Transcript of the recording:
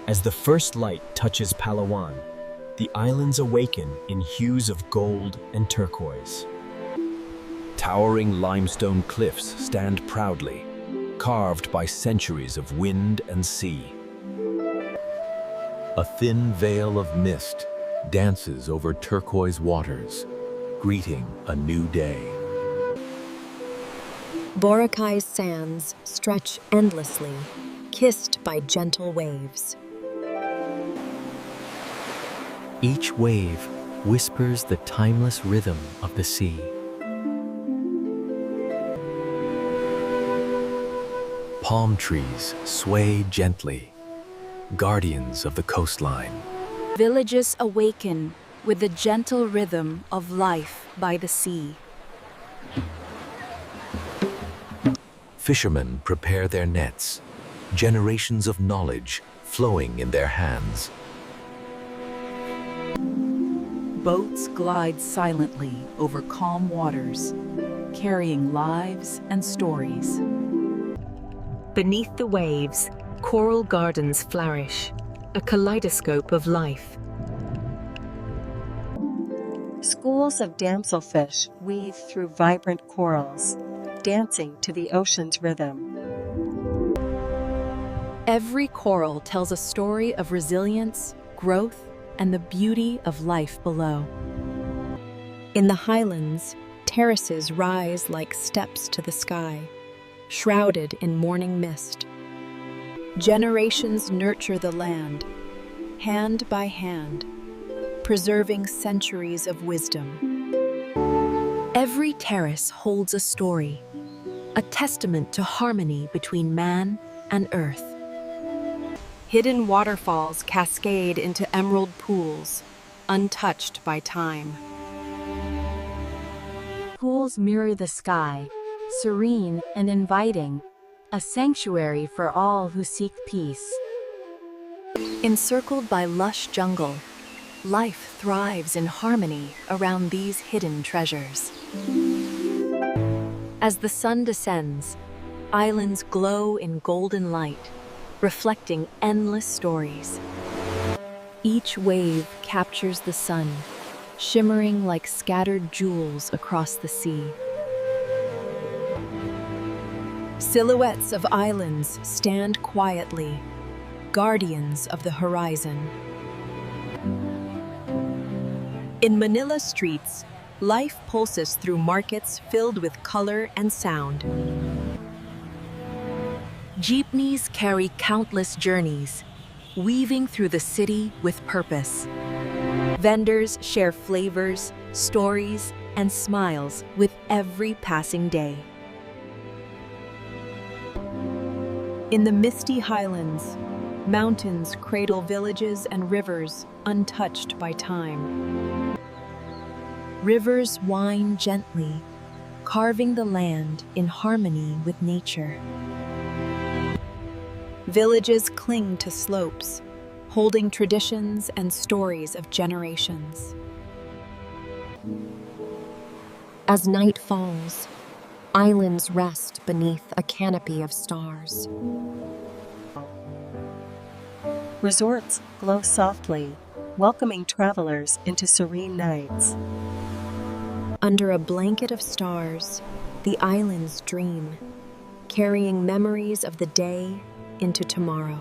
As the first light touches Palawan, the islands awaken in hues of gold and turquoise. Towering limestone cliffs stand proudly, carved by centuries of wind and sea. A thin veil of mist dances over turquoise waters, greeting a new day. Boracay's sands stretch endlessly, kissed by gentle waves. Each wave whispers the timeless rhythm of the sea. Palm trees sway gently, guardians of the coastline. Villages awaken with the gentle rhythm of life by the sea. Fishermen prepare their nets, generations of knowledge flowing in their hands. Boats glide silently over calm waters, carrying lives and stories. Beneath the waves, coral gardens flourish, a kaleidoscope of life. Schools of damselfish weave through vibrant corals, dancing to the ocean's rhythm. Every coral tells a story of resilience, growth, and the beauty of life below. In the highlands, terraces rise like steps to the sky, shrouded in morning mist. Generations nurture the land, hand by hand, preserving centuries of wisdom. Every terrace holds a story, a testament to harmony between man and earth. Hidden waterfalls cascade into emerald pools, untouched by time. Pools mirror the sky, serene and inviting, a sanctuary for all who seek peace. Encircled by lush jungle, life thrives in harmony around these hidden treasures. As the sun descends, islands glow in golden light, reflecting endless stories. Each wave captures the sun, shimmering like scattered jewels across the sea. Silhouettes of islands stand quietly, guardians of the horizon. In Manila streets, life pulses through markets filled with color and sound. Jeepneys carry countless journeys, weaving through the city with purpose. Vendors share flavors, stories, and smiles with every passing day. In the misty highlands, mountains cradle villages and rivers untouched by time. Rivers wind gently, carving the land in harmony with nature. Villages cling to slopes, holding traditions and stories of generations. As night falls, islands rest beneath a canopy of stars. Resorts glow softly, welcoming travelers into serene nights. Under a blanket of stars, the islands dream, carrying memories of the day into tomorrow.